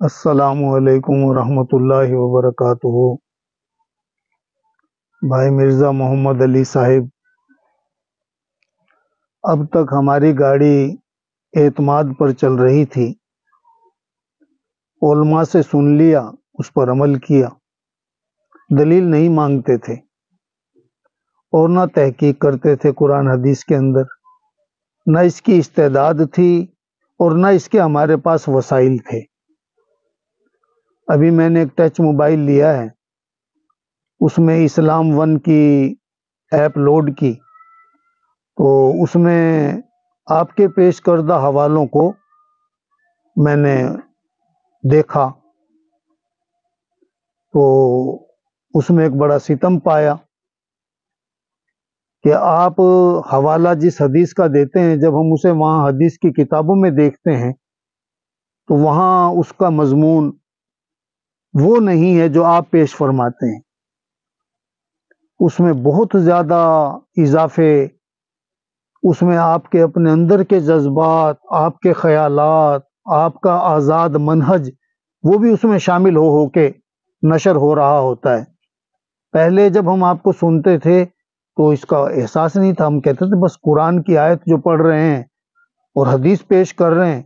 السلام علیکم ورحمۃ اللہ وبرکاتہ۔ بھائی مرزا محمد علی صاحب، اب تک ہماری گاڑی اعتماد پر چل رہی تھی، علماء سے سن لیا، اس پر عمل کیا، دلیل نہیں مانگتے تھے اور نہ تحقیق کرتے تھے قرآن حدیث کے اندر، نہ اس کی استعداد تھی اور نہ اس کے ہمارے پاس وسائل تھے۔ ابھی میں نے ایک ٹچ موبائل لیا ہے، اس میں اسلام ون کی ایپ لوڈ کی تو اس میں آپ کے پیش کردہ حوالوں کو میں نے دیکھا تو اس میں ایک بڑا ستم پایا کہ آپ حوالہ جس حدیث کا دیتے ہیں، جب ہم اسے وہاں حدیث کی کتابوں میں دیکھتے ہیں تو وہاں اس کا مضمون وہ نہیں ہے جو آپ پیش فرماتے ہیں۔ اس میں بہت زیادہ اضافے، اس میں آپ کے اپنے اندر کے جذبات، آپ کے خیالات، آپ کا آزاد منہج، وہ بھی اس میں شامل ہو کے نشر ہو رہا ہوتا ہے۔ پہلے جب ہم آپ کو سنتے تھے تو اس کا احساس نہیں تھا، ہم کہتے تھے بس قرآن کی آیت جو پڑھ رہے ہیں اور حدیث پیش کر رہے ہیں،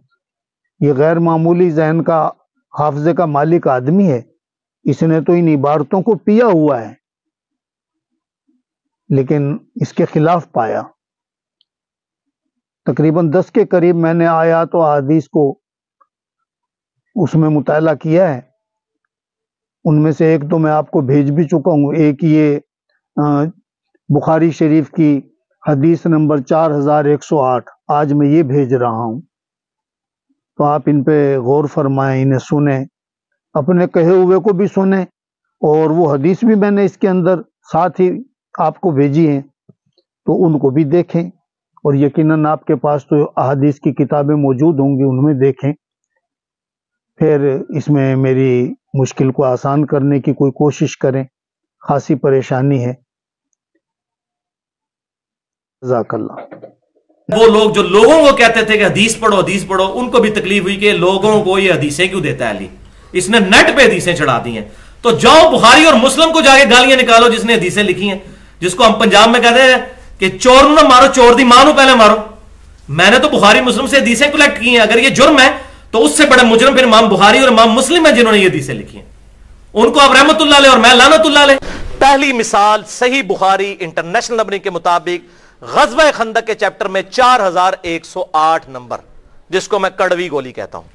یہ غیر معمولی ذہن کا، حافظے کا مالک آدمی ہے، اس نے تو ان عبارتوں کو پیا ہوا ہے۔ لیکن اس کے خلاف پایا۔ تقریباً 10 کے قریب میں نے آیات و احادیث کو اس میں مطالعہ کیا ہے، ان میں سے ایک تو میں آپ کو بھیج بھی چکا ہوں۔ ایک یہ بخاری شریف کی حدیث نمبر 4108، آج میں یہ بھیج رہا ہوں، تو آپ ان پہ غور فرمائیں، انہیں سنیں، اپنے کہے ہوئے کو بھی سنیں، اور وہ حدیث بھی میں نے اس کے اندر ساتھ ہی آپ کو بھیجی ہیں تو ان کو بھی دیکھیں، اور یقیناً آپ کے پاس تو احادیث کی کتابیں موجود ہوں گی، ان میں دیکھیں، پھر اس میں میری مشکل کو آسان کرنے کی کوئی کوشش کریں، خاصی پریشانی ہے۔ جزاک اللہ۔ وہ لوگ جو لوگوں کو کہتے تھے کہ حدیث پڑھو، ان کو بھی تکلیف ہوئی کہ لوگوں کو یہ حدیثیں کیوں دیتا ہے علی، اس نے نیٹ پہ حدیثیں چڑھا دی ہیں۔ تو جاؤ بخاری اور مسلم کو جا کے گالیاں نکالو جس نے حدیثیں لکھی ہیں، جس کو ہم پنجاب میں کہتے ہیں کہ چور نہ مارو، چور دی ماں نو پہلے مارو۔ میں نے تو بخاری مسلم سے حدیثیں کلیکٹ کی ہیں، اگر یہ جرم ہے تو اس سے بڑے مجرم پھر امام بخاری اور امام مسلم ہیں جنہوں نے یہ حدیثیں لکھی ہیں، ان کو آپ رحمت اللہ علیہ اور میں لعنت اللہ علیہ۔ پہلی مثال صحیح بخاری انٹرنیشنل نمبر کے مطابق غزوہ خندق کے چیپٹر میں 4108 نمبر، جس کو میں کڑوی گولی کہتا ہوں۔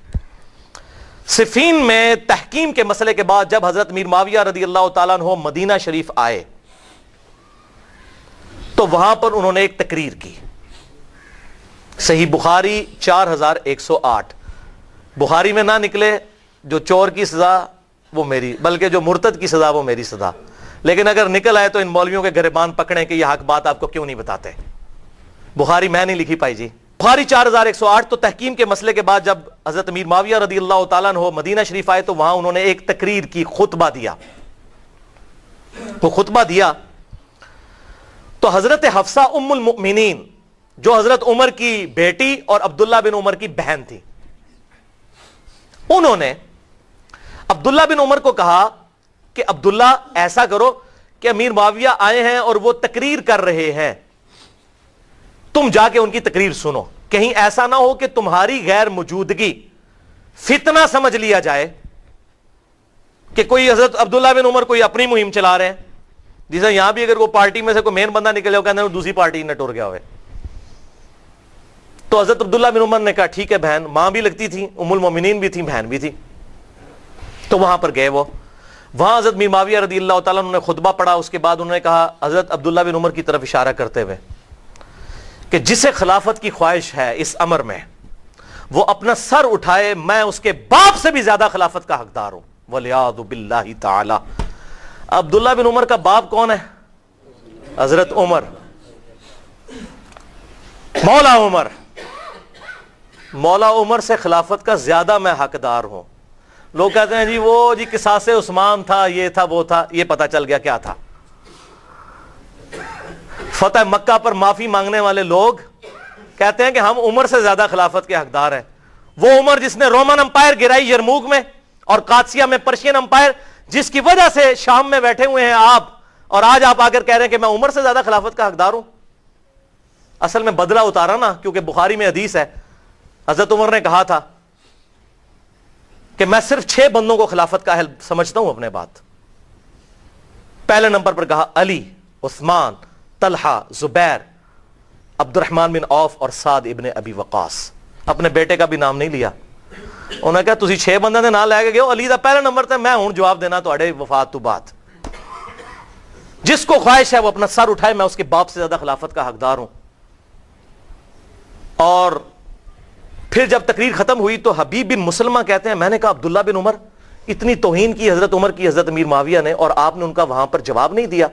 صفین میں تحکیم کے مسئلے کے بعد جب حضرت میر معاویہ رضی اللہ تعالیٰ عنہ مدینہ شریف آئے تو وہاں پر انہوں نے ایک تقریر کی۔ صحیح بخاری 4108، بخاری میں نہ نکلے جو چور کی سزا وہ میری، بلکہ جو مرتد کی سزا وہ میری سزا، لیکن اگر نکل آئے تو ان مولویوں کے گریبان پکڑیں کہ یہ حق بات آپ کو کیوں نہیں بتاتے۔ بخاری میں نہیں لکھی پائی جی، بخاری 4108۔ تو تحکیم کے مسئلے کے بعد جب حضرت امیر معاویہ رضی اللہ تعالیٰ عنہ مدینہ شریف آئے تو وہاں انہوں نے ایک تقریر کی، خطبہ دیا۔ وہ خطبہ دیا تو حضرت حفصہ ام المؤمنین، جو حضرت عمر کی بیٹی اور عبداللہ بن عمر کی بہن تھی، انہوں نے عبداللہ بن عمر کو کہا کہ عبداللہ ایسا کرو کہ امیر معاویہ آئے ہیں اور وہ تقریر کر رہے ہیں، تم جا کے ان کی تقریر سنو، کہیں ایسا نہ ہو کہ تمہاری غیر موجودگی فتنہ سمجھ لیا جائے کہ کوئی حضرت عبداللہ بن عمر کوئی اپنی مہم چلا رہے ہیں، جیسے یہاں بھی اگر وہ پارٹی میں سے کوئی مین بندہ نکلے ہو کہتے ہیں دوسری پارٹی نہ ٹور گیا ہوئے۔ تو حضرت عبداللہ بن عمر نے کہا ٹھیک ہے، بہن ماں بھی لگتی تھی، ام المومنین بھی تھی، بہن بھی تھی، تو وہاں پر گئے۔ وہ وہاں حضرت میر معاویہ رضی اللہ تعالیٰ عنہ نے خطبہ پڑھا، اس کے بعد انہوں نے کہا حضرت عبداللہ بن عمر کی طرف اشارہ کرتے ہوئے کہ جسے خلافت کی خواہش ہے اس امر میں وہ اپنا سر اٹھائے، میں اس کے باپ سے بھی زیادہ خلافت کا حقدار ہوں، وَلِعَاذُ بِاللَّهِ تعالی۔ عبداللہ بن عمر کا باپ کون ہے؟ حضرت عمر، مولا عمر، مولا عمر سے خلافت کا زیادہ میں حقدار ہوں۔ لوگ کہتے ہیں جی وہ جی قصاص عثمان تھا، یہ تھا وہ تھا، یہ پتہ چل گیا کیا تھا۔ فتح مکہ پر معافی مانگنے والے لوگ کہتے ہیں کہ ہم عمر سے زیادہ خلافت کے حقدار ہیں۔ وہ عمر جس نے رومن امپائر گرائی یرموک میں، اور قادسیہ میں پرشین امپائر جس کی وجہ سے شام میں بیٹھے ہوئے ہیں آپ، اور آج آپ آ کر کہہ رہے ہیں کہ میں عمر سے زیادہ خلافت کا حقدار ہوں. اصل میں بدلہ اتارا نا، کیونکہ بخاری میں حدیث ہے حضرت عمر نے کہا تھا کہ میں صرف 6 بندوں کو خلافت کا اہل سمجھتا ہوں اپنے بات. پہلے نمبر پر کہا علی، عثمان، طلحہ، زبیر، عبد الرحمن بن عوف اور سعد ابن ابی وقاص. اپنے بیٹے کا بھی نام نہیں لیا. انہوں نے کہا تسی 6 بندوں نے نام لے کے گئے، علی دا پہلے نمبر تے میں ہوں جواب دینا تواڈے وفات تو بعد. جس کو خواہش ہے وہ اپنا سر اٹھائے، میں اس کے باپ سے زیادہ خلافت کا حقدار ہوں. اور پھر جب تقریر ختم ہوئی تو حبیب بن مسلمہ کہتے ہیں میں نے کہا عبداللہ بن عمر، اتنی توہین کی حضرت عمر کی حضرت امیر معاویہ نے، اور آپ نے ان کا وہاں پر جواب نہیں دیا.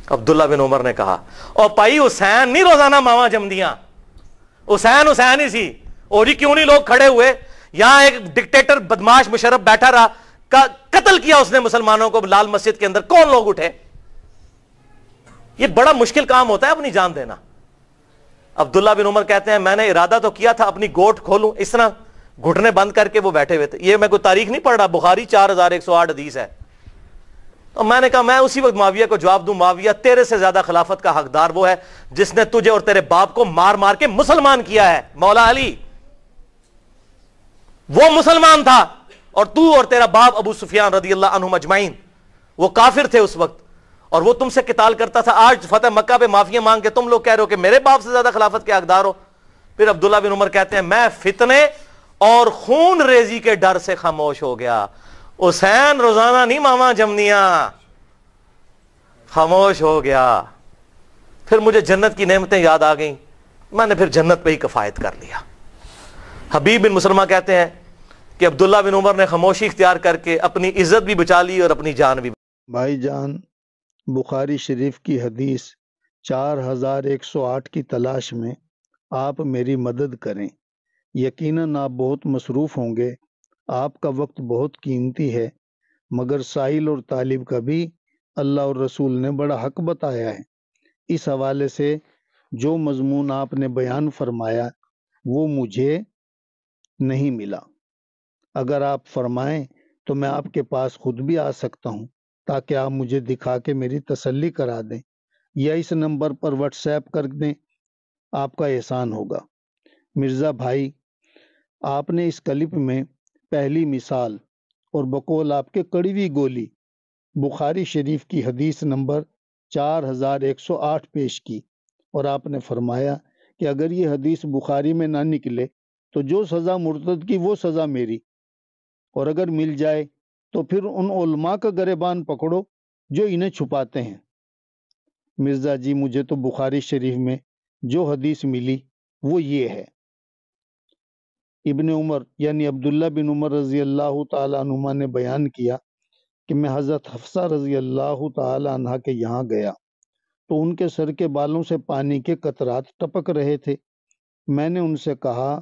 عبداللہ بن عمر نے کہا اور پائی حسین نہیں روزانہ ماما جمدیاں، حسین حسین ہی سی، اور کیوں نہیں لوگ کھڑے ہوئے؟ یہاں ایک ڈکٹیٹر بدماش مشرف بیٹھا رہا، قتل کیا اس نے مسلمانوں کو لال مسجد کے اندر، کون لوگ اٹھے؟ یہ بڑا مشکل کام ہوتا ہے اپنی جان دینا. عبداللہ بن عمر کہتے ہیں میں نے ارادہ تو کیا تھا اپنی گوٹ کھولوں، اس طرح گھٹنے بند کر کے وہ بیٹھے ہوئے تھے. یہ میں کوئی تاریخ نہیں پڑھ رہا، بخاری 4108 حدیث ہے. اور میں نے کہا میں اسی وقت معاویہ کو جواب دوں، معاویہ تیرے سے زیادہ خلافت کا حقدار وہ ہے جس نے تجھے اور تیرے باپ کو مار مار کے مسلمان کیا ہے. مولا علی وہ مسلمان تھا، اور تو اور تیرا باپ ابو سفیان رضی اللہ عنہم اجمعین وہ کافر تھے اس وقت، اور وہ تم سے قتال کرتا تھا. آج فتح مکہ پہ معافی مانگ کے تم لوگ کہہ رہے ہو کہ میرے باپ سے زیادہ خلافت کے حقدار ہو. پھر عبداللہ بن عمر کہتے ہیں میں فتنے اور خون ریزی کے ڈر سے خاموش ہو گیا. حسین روزانہ نہیں ماما جمنیاں، خاموش ہو گیا. پھر مجھے جنت کی نعمتیں یاد آ گئیں، میں نے پھر جنت پہ ہی کفایت کر لیا. حبیب بن مسلمہ کہتے ہیں کہ عبداللہ بن عمر نے خاموشی اختیار کر کے اپنی عزت بھی بچا لی اور اپنی جان بھی. بھائی جان، بخاری شریف کی حدیث 4108 کی تلاش میں آپ میری مدد کریں. یقیناً آپ بہت مصروف ہوں گے، آپ کا وقت بہت قیمتی ہے، مگر سائل اور طالب کا بھی اللہ اور رسول نے بڑا حق بتایا ہے. اس حوالے سے جو مضمون آپ نے بیان فرمایا وہ مجھے نہیں ملا. اگر آپ فرمائیں تو میں آپ کے پاس خود بھی آ سکتا ہوں تاکہ آپ مجھے دکھا کے میری تسلی کرا دیں، یا اس نمبر پر واٹس ایپ کر دیں، آپ کا احسان ہوگا. مرزا بھائی، آپ نے اس کلپ میں پہلی مثال اور بقول آپ کے کڑوی گولی بخاری شریف کی حدیث نمبر 4108 پیش کی، اور آپ نے فرمایا کہ اگر یہ حدیث بخاری میں نہ نکلے تو جو سزا مرتد کی وہ سزا میری، اور اگر مل جائے تو پھر ان علماء کا گریبان پکڑو جو انہیں چھپاتے ہیں. مرزا جی، مجھے تو بخاری شریف میں جو حدیث ملی وہ یہ ہے. ابن عمر یعنی عبداللہ بن عمر رضی اللہ تعالیٰ عنہما نے بیان کیا کہ میں حضرت حفصہ رضی اللہ تعالیٰ عنہ کے یہاں گیا تو ان کے سر کے بالوں سے پانی کے قطرات ٹپک رہے تھے. میں نے ان سے کہا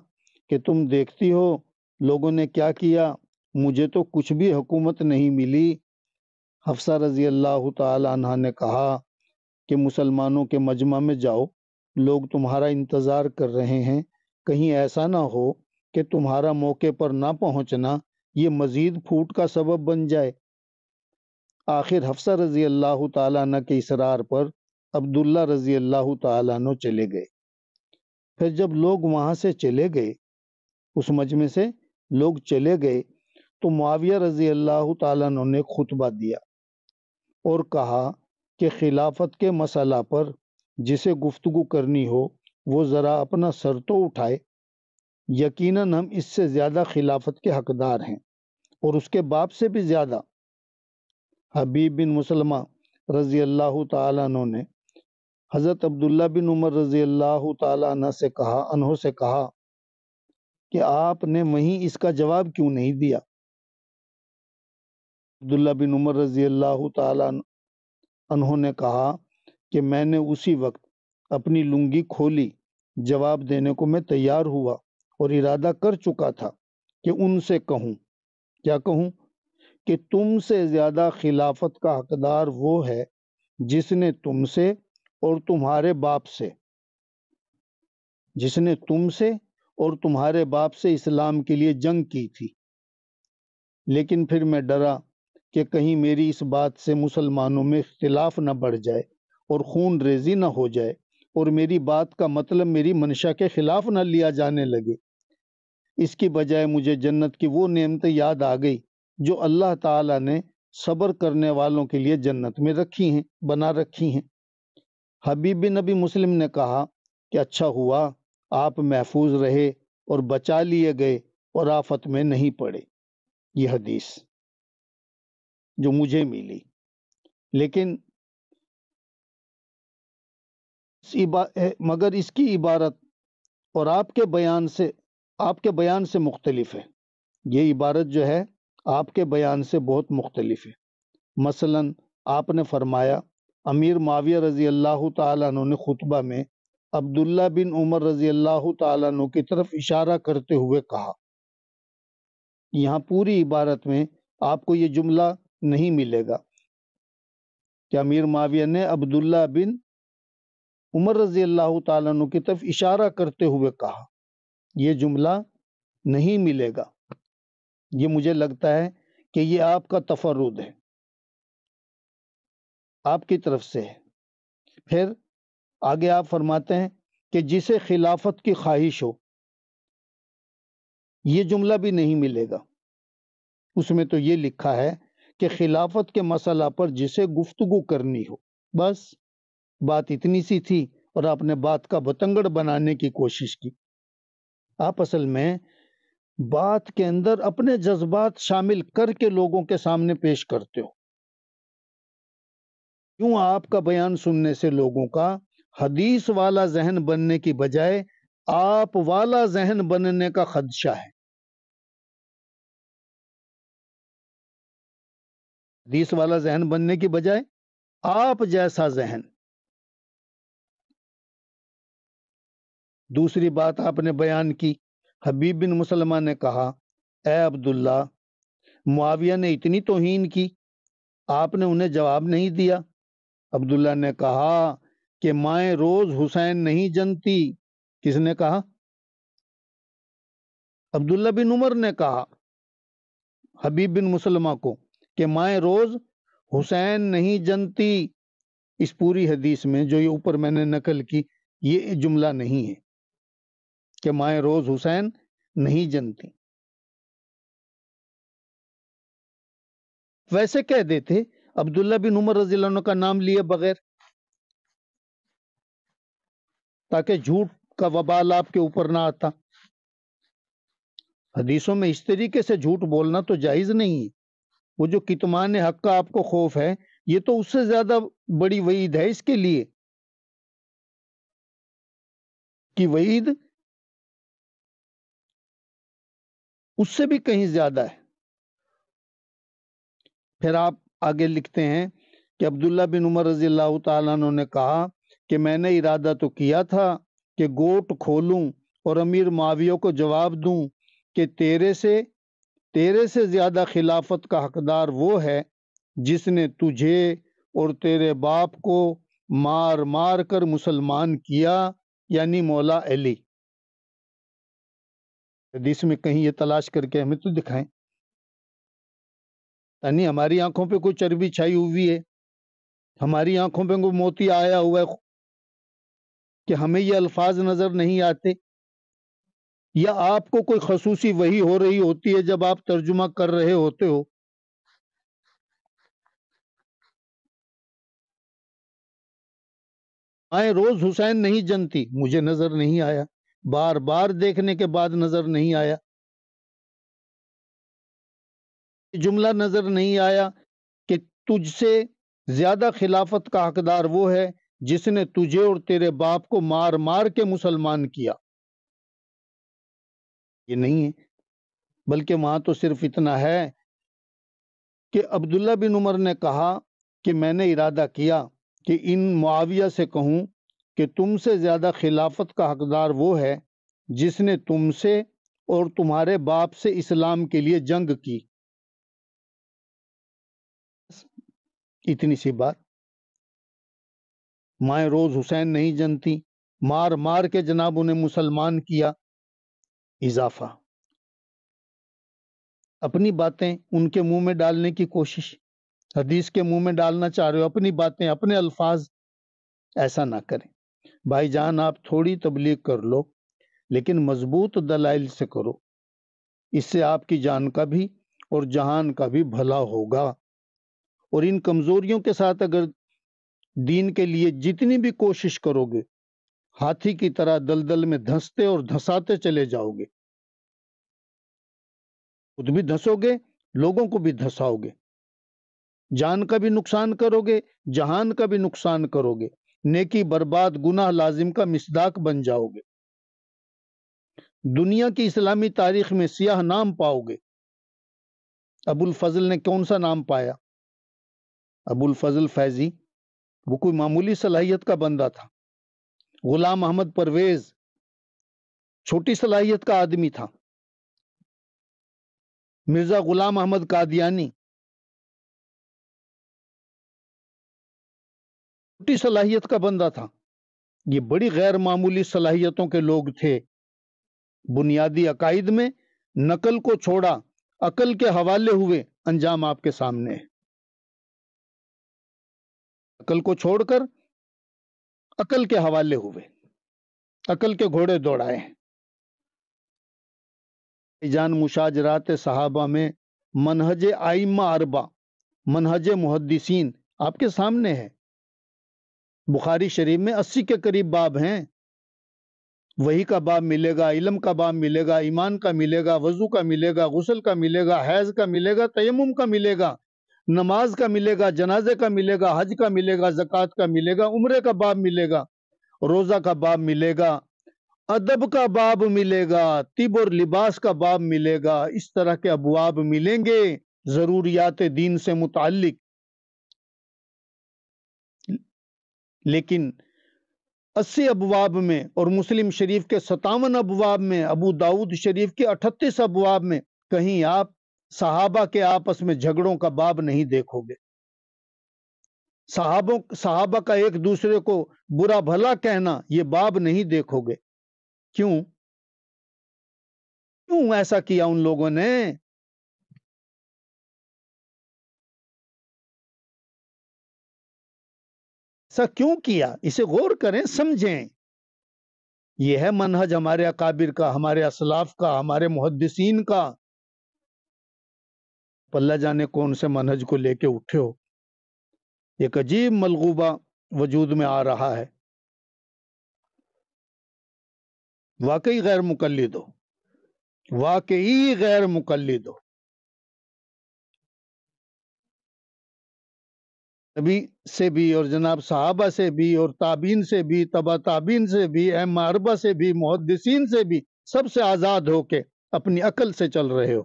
کہ تم دیکھتی ہو لوگوں نے کیا کیا، مجھے تو کچھ بھی حکومت نہیں ملی. حفصہ رضی اللہ تعالیٰ عنہ نے کہا کہ مسلمانوں کے مجمع میں جاؤ، لوگ تمہارا انتظار کر رہے ہیں، کہیں ایسا نہ ہو کہ تمہارا موقع پر نہ پہنچنا یہ مزید پھوٹ کا سبب بن جائے. آخر حفصہ رضی اللہ تعالیٰ عنہ کے اصرار پر عبداللہ رضی اللہ تعالیٰ عنہ چلے گئے. پھر جب لوگ وہاں سے چلے گئے، اس مجمع سے لوگ چلے گئے، تو معاویہ رضی اللہ تعالیٰ عنہ نے خطبہ دیا اور کہا کہ خلافت کے مسئلہ پر جسے گفتگو کرنی ہو وہ ذرا اپنا سر تو اٹھائے. یقیناً ہم اس سے زیادہ خلافت کے حقدار ہیں، اور اس کے باپ سے بھی زیادہ. حبیب بن مسلمہ رضی اللہ تعالیٰ عنہ نے حضرت عبداللہ بن عمر رضی اللہ تعالیٰ عنہ سے کہا کہ آپ نے وہیں اس کا جواب کیوں نہیں دیا. عبداللہ بن عمر رضی اللہ تعالیٰ عنہ نے کہا کہ میں نے اسی وقت اپنی لنگی کھولی، جواب دینے کو میں تیار ہوا اور ارادہ کر چکا تھا کہ ان سے کہوں. کیا کہوں؟ کہ تم سے زیادہ خلافت کا حقدار وہ ہے جس نے تم سے اور تمہارے باپ سے اسلام کے لیے جنگ کی تھی. لیکن پھر میں ڈرا کہ کہیں میری اس بات سے مسلمانوں میں اختلاف نہ بڑھ جائے اور خون ریزی نہ ہو جائے اور میری بات کا مطلب میری منشا کے خلاف نہ لیا جانے لگے۔ اس کی بجائے مجھے جنت کی وہ نعمتیں یاد آ گئی جو اللہ تعالیٰ نے صبر کرنے والوں کے لیے جنت میں رکھی ہیں، بنا رکھی ہیں۔ حبیب بن نبی مسلم نے کہا کہ اچھا ہوا آپ محفوظ رہے اور بچا لیے گئے اور آفت میں نہیں پڑے۔ یہ حدیث جو مجھے ملی، لیکن مگر اس کی عبارت اور آپ کے بیان سے مختلف ہے۔ یہ عبارت جو ہے آپ کے بیان سے بہت مختلف ہے۔ مثلا آپ نے فرمایا امیر معاویہ رضی اللہ تعالیٰ عنہ نے خطبہ میں عبداللہ بن عمر رضی اللہ تعالیٰ عنہ کی طرف اشارہ کرتے ہوئے کہا۔ یہاں پوری عبارت میں آپ کو یہ جملہ نہیں ملے گا کہ امیر معاویہ نے عبداللہ بن عمر رضی اللہ تعالیٰ عنہ کی طرف اشارہ کرتے ہوئے کہا، یہ جملہ نہیں ملے گا۔ یہ مجھے لگتا ہے کہ یہ آپ کا تفرد ہے، آپ کی طرف سے ہے۔ پھر آگے آپ فرماتے ہیں کہ جسے خلافت کی خواہش ہو، یہ جملہ بھی نہیں ملے گا۔ اس میں تو یہ لکھا ہے کہ خلافت کے مسئلہ پر جسے گفتگو کرنی ہو، بس بات اتنی سی تھی اور آپ نے بات کا بتنگڑ بنانے کی کوشش کی۔ آپ اصل میں بات کے اندر اپنے جذبات شامل کر کے لوگوں کے سامنے پیش کرتے ہو۔ کیوں آپ کا بیان سننے سے لوگوں کا حدیث والا ذہن بننے کی بجائے آپ والا ذہن بننے کا خدشہ ہے۔ حدیث والا ذہن بننے کی بجائے آپ جیسا ذہن۔ دوسری بات آپ نے بیان کی، حبیب بن مسلمہ نے کہا اے عبداللہ، معاویہ نے اتنی توہین کی، آپ نے انہیں جواب نہیں دیا۔ عبداللہ نے کہا کہ مائیں روز حسین نہیں جنتی۔ کس نے کہا؟ عبداللہ بن عمر نے کہا حبیب بن مسلمہ کو کہ مائیں روز حسین نہیں جنتی۔ اس پوری حدیث میں جو یہ اوپر میں نے نقل کی، یہ جملہ نہیں ہے کہ مائیں روز حسین نہیں جنتی۔ ویسے کہہ دیتے عبداللہ بن عمر رضی اللہ عنہ کا نام لیے بغیر، تاکہ جھوٹ کا وبال آپ کے اوپر نہ آتا۔ حدیثوں میں اس طریقے سے جھوٹ بولنا تو جائز نہیں ہے۔ وہ جو کتمان حق کا آپ کو خوف ہے، یہ تو اس سے زیادہ بڑی وعید ہے اس کے لیے، کہ وعید اس سے بھی کہیں زیادہ ہے۔ پھر آپ آگے لکھتے ہیں کہ عبداللہ بن عمر رضی اللہ تعالیٰ عنہ نے کہا کہ میں نے ارادہ تو کیا تھا کہ گوٹ کھولوں اور امیر معاویہ کو جواب دوں کہ تیرے سے زیادہ خلافت کا حقدار وہ ہے جس نے تجھے اور تیرے باپ کو مار مار کر مسلمان کیا، یعنی مولا علی۔ حدیث میں کہیں یہ تلاش کر کے ہمیں تو دکھائیں، یعنی ہماری آنکھوں پہ کوئی چربی چھائی ہوئی ہے، ہماری آنکھوں پہ کوئی موتی آیا ہوا ہے کہ ہمیں یہ الفاظ نظر نہیں آتے، یا آپ کو کوئی خصوصی وحی ہو رہی ہوتی ہے جب آپ ترجمہ کر رہے ہوتے ہو۔ آئے روز حسین نہیں جنتی، مجھے نظر نہیں آیا، بار بار دیکھنے کے بعد نظر نہیں آیا، جملہ نظر نہیں آیا کہ تجھ سے زیادہ خلافت کا حقدار وہ ہے جس نے تجھے اور تیرے باپ کو مار مار کے مسلمان کیا۔ یہ نہیں ہے، بلکہ وہاں تو صرف اتنا ہے کہ عبداللہ بن عمر نے کہا کہ میں نے ارادہ کیا کہ ان معاویہ سے کہوں کہ تم سے زیادہ خلافت کا حقدار وہ ہے جس نے تم سے اور تمہارے باپ سے اسلام کے لیے جنگ کی۔ اتنی سی بات۔ مائیں روز حسین نہیں جنتی، مار مار کے جناب انہیں مسلمان کیا۔ اضافہ اپنی باتیں ان کے منہ میں ڈالنے کی کوشش، حدیث کے منہ میں ڈالنا چاہ رہے ہو اپنی باتیں، اپنے الفاظ، ایسا نہ کریں بھائی جان۔ آپ تھوڑی تبلیغ کر لو لیکن مضبوط دلائل سے کرو، اس سے آپ کی جان کا بھی اور جہان کا بھی بھلا ہوگا۔ اور ان کمزوریوں کے ساتھ اگر دین کے لیے جتنی بھی کوشش کرو گے، ہاتھی کی طرح دلدل میں دھنستے اور دھساتے چلے جاؤ گے، خود بھی دھسو گے، لوگوں کو بھی دھساؤ گے، جان کا بھی نقصان کرو گے، جہان کا بھی نقصان کرو گے، نیکی برباد، گناہ لازم کا مصداق بن جاؤ گے، دنیا کی اسلامی تاریخ میں سیاہ نام پاؤ گے۔ ابو الفضل نے کون سا نام پایا؟ ابو الفضل فیضی، وہ کوئی معمولی صلاحیت کا بندہ تھا۔ غلام احمد پرویز چھوٹی صلاحیت کا آدمی تھا۔ مرزا غلام احمد قادیانی چھوٹی صلاحیت کا بندہ تھا۔ یہ بڑی غیر معمولی صلاحیتوں کے لوگ تھے۔ بنیادی عقائد میں نقل کو چھوڑا، عقل کے حوالے ہوئے، انجام آپ کے سامنے ہے۔ عقل کو چھوڑ کر عقل کے حوالے ہوئے، عقل کے گھوڑے دوڑائے۔ جان مشاجرات صحابہ میں منہج ائمہ اربع، منہج محدثین آپ کے سامنے ہے۔ بخاری شریف میں 80 کے قریب باب ہیں۔ وحی کا باب ملے گا، علم کا باب ملے گا، ایمان کا ملے گا، وضو کا ملے گا، غسل کا ملے گا، حیض کا ملے گا، تیمم کا ملے گا، نماز کا ملے گا، جنازے کا ملے گا، حج کا ملے گا، زکوٰۃ کا ملے گا، عمرے کا باب ملے گا، روزہ کا باب ملے گا، ادب کا باب ملے گا، طب اور لباس کا باب ملے گا۔ اس طرح کے ابواب ملیں گے ضروریات دین سے متعلق۔ لیکن 80 ابواب میں اور مسلم شریف کے 57 ابواب میں، ابو داؤد شریف کے 38 ابواب میں کہیں آپ صحابہ کے آپس میں جھگڑوں کا باب نہیں دیکھو گے۔ صحابہ کا ایک دوسرے کو برا بھلا کہنا، یہ باب نہیں دیکھو گے۔ کیوں ایسا کیا ان لوگوں نے؟ ایسا کیوں کیا؟ اسے غور کریں، سمجھیں۔ یہ ہے منہج ہمارے اکابر کا، ہمارے اسلاف کا، ہمارے محدثین کا۔ اللہ جانے کون سے منہج کو لے کے اٹھے ہو۔ ایک عجیب ملغوبہ وجود میں آ رہا ہے۔ واقعی غیر مقلد ہو، واقعی غیر مقلد ہو۔ نبی سے بھی اور جناب صحابہ سے بھی اور تابعین سے بھی، تبع تابعین سے بھی، ائمہ اربعہ سے بھی، محدثین سے بھی، سب سے آزاد ہو کے اپنی عقل سے چل رہے ہو۔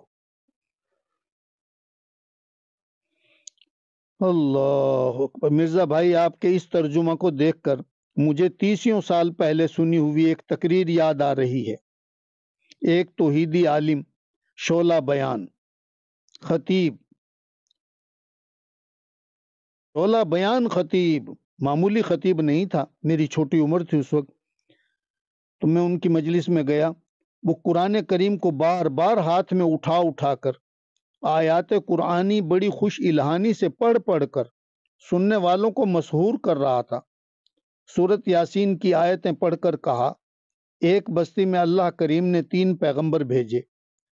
اللہ اکبر۔ مرزا بھائی، آپ کے اس ترجمہ کو دیکھ کر مجھے 30 سال پہلے سنی ہوئی ایک تقریر یاد آ رہی ہے۔ ایک توحیدی عالم، شعلہ بیان خطیب، شعلہ بیان خطیب، معمولی خطیب نہیں تھا۔ میری چھوٹی عمر تھی اس وقت، تو میں ان کی مجلس میں گیا۔ وہ قرآن کریم کو بار بار ہاتھ میں اٹھا کر آیات قرآنی بڑی خوش الہانی سے پڑھ کر سننے والوں کو مسحور کر رہا تھا۔ سورۃ یاسین کی آیتیں پڑھ کر کہا، ایک بستی میں اللہ کریم نے 3 پیغمبر بھیجے۔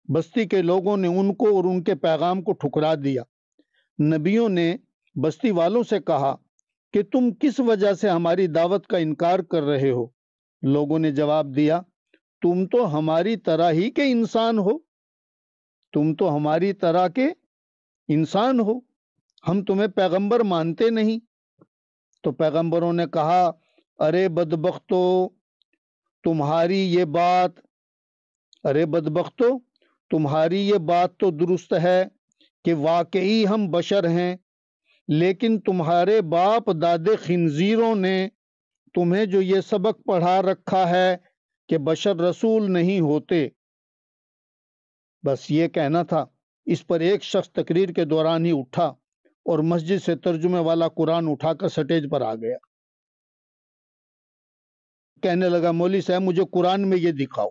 بستی کے لوگوں نے ان کو اور ان کے پیغام کو ٹھکرا دیا۔ نبیوں نے بستی والوں سے کہا کہ تم کس وجہ سے ہماری دعوت کا انکار کر رہے ہو؟ لوگوں نے جواب دیا، تم تو ہماری طرح ہی کے انسان ہو، تم تو ہماری طرح کے انسان ہو، ہم تمہیں پیغمبر مانتے نہیں۔ تو پیغمبروں نے کہا، ارے بدبختو تمہاری یہ بات، ارے بدبختو تمہاری یہ بات تو درست ہے کہ واقعی ہم بشر ہیں، لیکن تمہارے باپ دادے خنزیروں نے تمہیں جو یہ سبق پڑھا رکھا ہے کہ بشر رسول نہیں ہوتے۔ بس یہ کہنا تھا۔ اس پر ایک شخص تقریر کے دوران ہی اٹھا اور مسجد سے ترجمے والا قرآن اٹھا کر سٹیج پر آ گیا۔ کہنے لگا، مولوی صاحب مجھے قرآن میں یہ دکھاؤ۔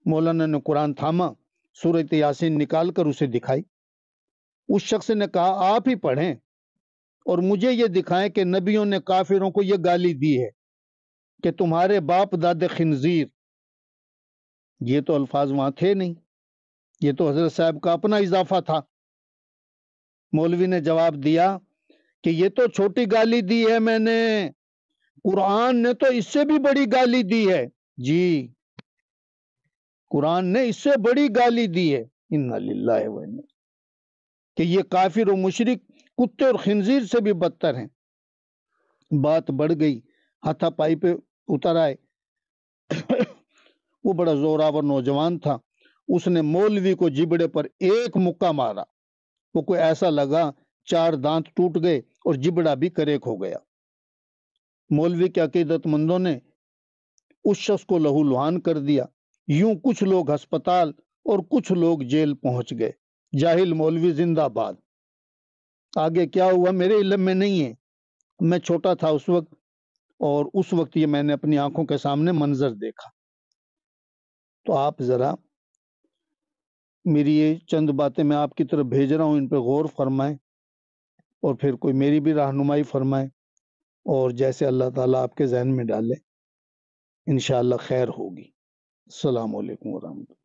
مولانا نے قرآن تھاما سورۃ یاسین نکال کر اسے دکھائی. اس شخص نے کہا آپ ہی پڑھیں اور مجھے یہ دکھائیں کہ نبیوں نے کافروں کو یہ گالی دی ہے کہ تمہارے باپ دادے خنزیر. یہ تو الفاظ وہاں تھے نہیں، یہ تو حضرت صاحب کا اپنا اضافہ تھا. مولوی نے جواب دیا کہ یہ تو چھوٹی گالی دی ہے میں نے، قرآن نے تو اس سے بھی بڑی گالی دی ہے. جی قرآن نے اس سے بڑی گالی دی ہے. انا للہ و انا، کہ یہ کافر و مشرک کتے اور خنزیر سے بھی بدتر ہیں. بات بڑھ گئی، ہاتھا پائی پہ اتر آئے. وہ بڑا زوراور نوجوان تھا، اس نے مولوی کو جبڑے پر ایک مکہ مارا. وہ کوئی ایسا لگا 4 دانت ٹوٹ گئے اور جبڑا بھی کریک ہو گیا. مولوی کے عقیدت مندوں نے اس شخص کو لہو لہان کر دیا. یوں کچھ لوگ ہسپتال اور کچھ لوگ جیل پہنچ گئے. جاہل مولوی زندہ باد. آگے کیا ہوا میرے علم میں نہیں ہے، میں چھوٹا تھا اس وقت، اور اس وقت یہ میں نے اپنی آنکھوں کے سامنے منظر دیکھا. تو آپ ذرا میری یہ چند باتیں میں آپ کی طرف بھیج رہا ہوں، ان پہ غور فرمائیں اور پھر کوئی میری بھی رہنمائی فرمائیں، اور جیسے اللہ تعالیٰ آپ کے ذہن میں ڈالے انشاءاللہ خیر ہوگی. السلام علیکم ورحمۃ اللہ.